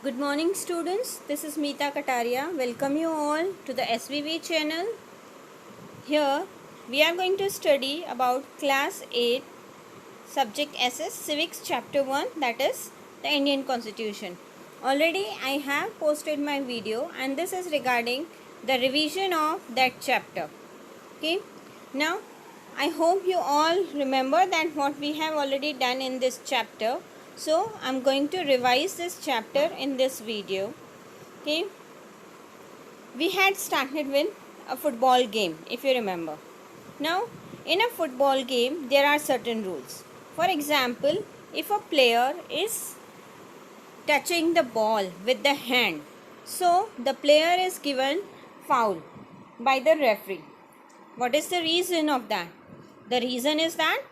Good morning students, this is Meeta Kataria. Welcome you all to the SVV channel. Here we are going to study about class 8 subject SS Civics chapter 1, that is the Indian Constitution. Already I have posted my video and this is regarding the revision of that chapter. Okay, now I hope you all remember that what we have already done in this chapter. So I'm going to revise this chapter in this video. Okay, we had started with a football game, if you remember. Now in a football game there are certain rules. For example, if a player is touching the ball with the hand, so the player is given foul by the referee. What is the reason of that? The reason is that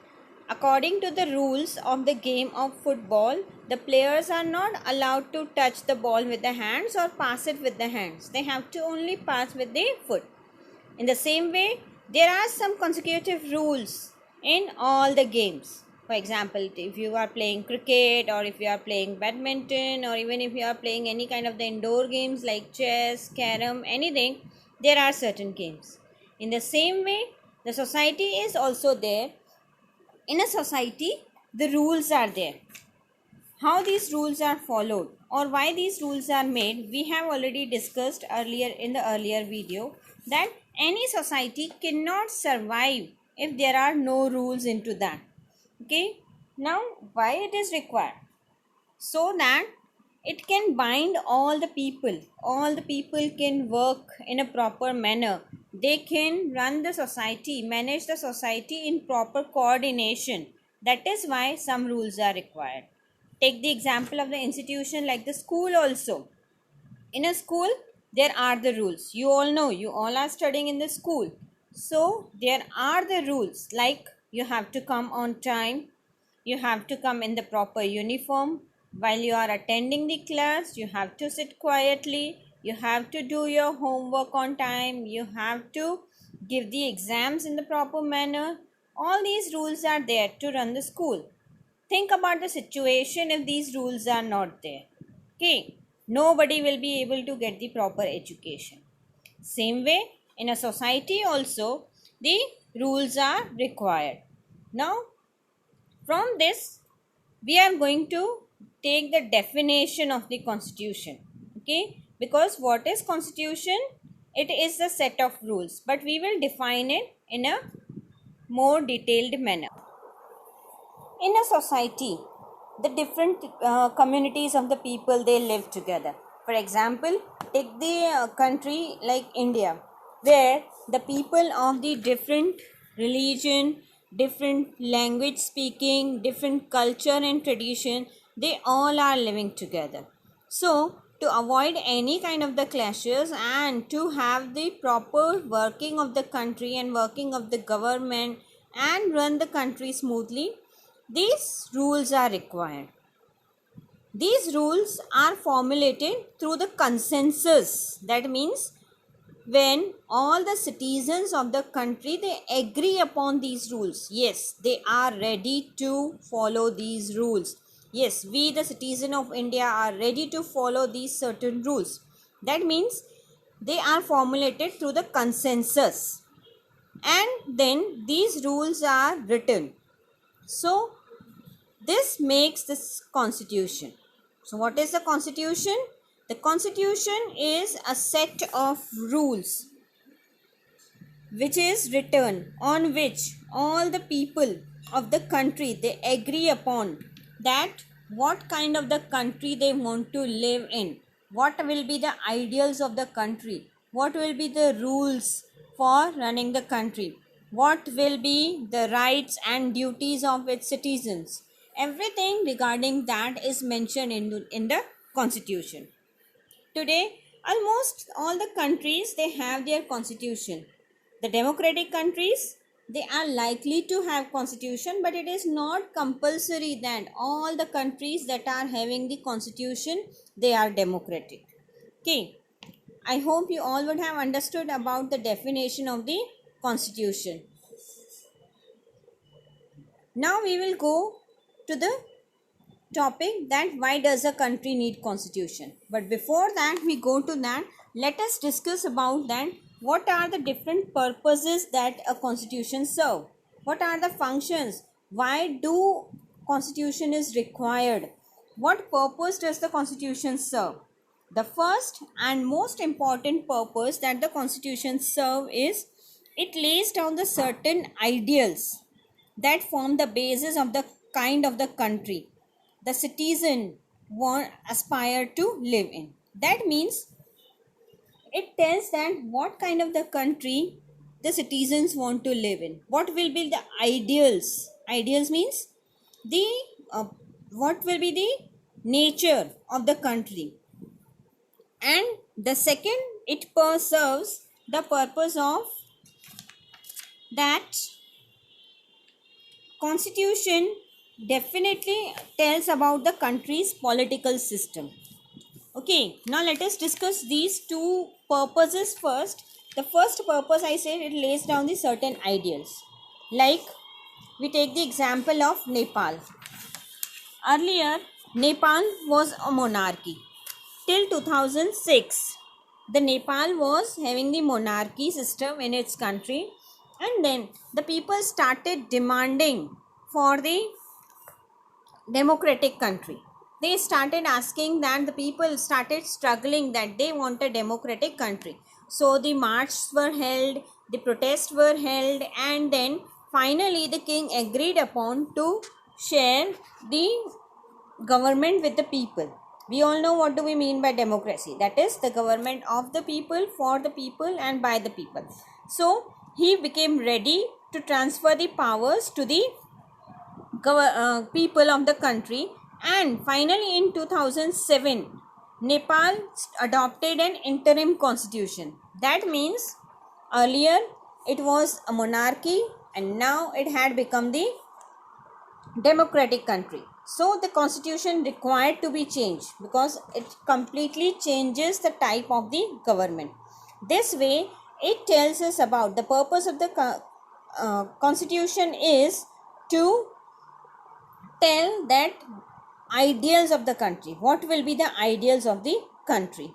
according to the rules of the game of football, the players are not allowed to touch the ball with the hands or pass it with the hands. They have to only pass with the foot. In the same way, there are some consecutive rules in all the games. For example, if you are playing cricket or if you are playing badminton or even if you are playing any kind of the indoor games like chess, carom, anything, there are certain games. In the same way, the society is also there. In a society, the rules are there. How these rules are followed or why these rules are made, we have already discussed earlier in the earlier video that any society cannot survive if there are no rules into that. Okay, now why it is required? So that it can bind all the people can work in a proper manner, they can run the society, manage the society in proper coordination. That is why some rules are required. Take the example of the institution like the school also. In a school there are the rules, you all know, you all are studying in the school, so there are the rules like you have to come on time, you have to come in the proper uniform, while you are attending the class you have to sit quietly, you have to do your homework on time, you have to give the exams in the proper manner. All these rules are there to run the school. Think about the situation if these rules are not there. Okay, nobody will be able to get the proper education. Same way, in a society also, the rules are required. Now, from this, we are going to take the definition of the constitution. Okay, because what is constitution? It is a set of rules, but we will define it in a more detailed manner. In a society, the different communities of the people, they live together. For example, take the country like India, where the people of the different religion, different language speaking, different culture and tradition, they all are living together. So to avoid any kind of the clashes and to have the proper working of the country and working of the government and run the country smoothly, these rules are required. These rules are formulated through the consensus. That means when all the citizens of the country, they agree upon these rules. Yes, they are ready to follow these rules. Yes, we the citizen of India are ready to follow these certain rules. That means they are formulated through the consensus. And then these rules are written. So this makes this constitution. So what is the constitution? The constitution is a set of rules which is written, on which all the people of the country, they agree upon that what kind of the country they want to live in, what will be the ideals of the country, what will be the rules for running the country, what will be the rights and duties of its citizens. Everything regarding that is mentioned in the constitution. Today, almost all the countries, they have their constitution. The democratic countries, they are likely to have constitution, but it is not compulsory that all the countries that are having the constitution, they are democratic. Okay, I hope you all would have understood about the definition of the constitution. Now we will go to the topic that why does a country need constitution. But before that we go to that, let us discuss about that what are the different purposes that a constitution serve. What are the functions? Why do constitution is required? What purpose does the constitution serve? The first and most important purpose that the constitution serve is it lays down the certain ideals that form the basis of the kind of the country the citizen want aspire to live in. That means it tells that what kind of the country the citizens want to live in. What will be the ideals? Ideals means the what will be the nature of the country. And the second, it serves the purpose of that constitution definitely tells about the country's political system. Okay, now let us discuss these two purposes first. The first purpose, I said, it lays down the certain ideals. Like we take the example of Nepal. Earlier, Nepal was a monarchy. Till 2006, the Nepal was having the monarchy system in its country, and then the people started demanding for the democratic country. They started asking that the people started struggling that they want a democratic country. So the marches were held, the protests were held, and then finally the king agreed upon to share the government with the people. We all know what do we mean by democracy. That is the government of the people, for the people, and by the people. So he became ready to transfer the powers to the people of the country, and finally in 2007 Nepal adopted an interim constitution. That means earlier it was a monarchy and now it had become the democratic country. So the constitution required to be changed because it completely changes the type of the government. This way it tells us about the purpose of the constitution is to tell that ideals of the country. What will be the ideals of the country?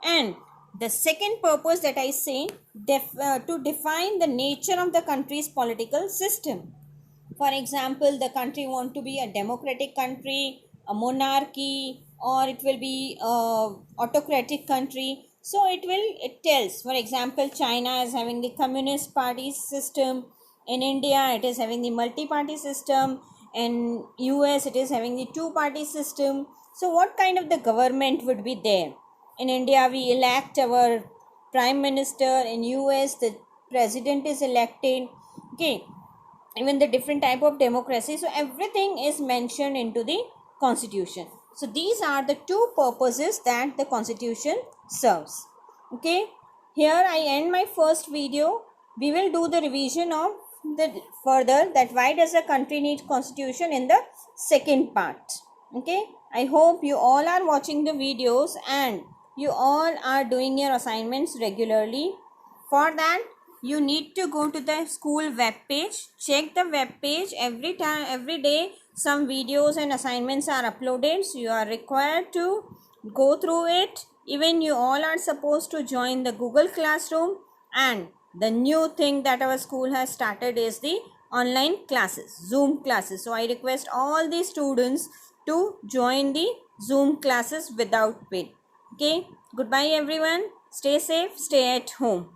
And the second purpose that I say to define the nature of the country's political system. For example, the country want to be a democratic country, a monarchy, or it will be a autocratic country. So it tells, for example, China is having the communist party system. In India, it is having the multi-party system. In US, it is having the two-party system. So what kind of the government would be there? In India, we elect our prime minister. In US, the president is elected. Okay, even the different type of democracy. So everything is mentioned into the constitution. So these are the two purposes that the constitution serves. Okay, here I end my first video. We will do the revision of the further that why does a country need constitution in the second part. Okay, I hope you all are watching the videos and you all are doing your assignments regularly. For that you need to go to the school web page. Check the web page every day. Some videos and assignments are uploaded, so you are required to go through it. Even you all are supposed to join the Google Classroom, and the new thing that our school has started is the online classes, Zoom classes. So I request all the students to join the Zoom classes without pay. Okay, goodbye everyone. Stay safe, stay at home.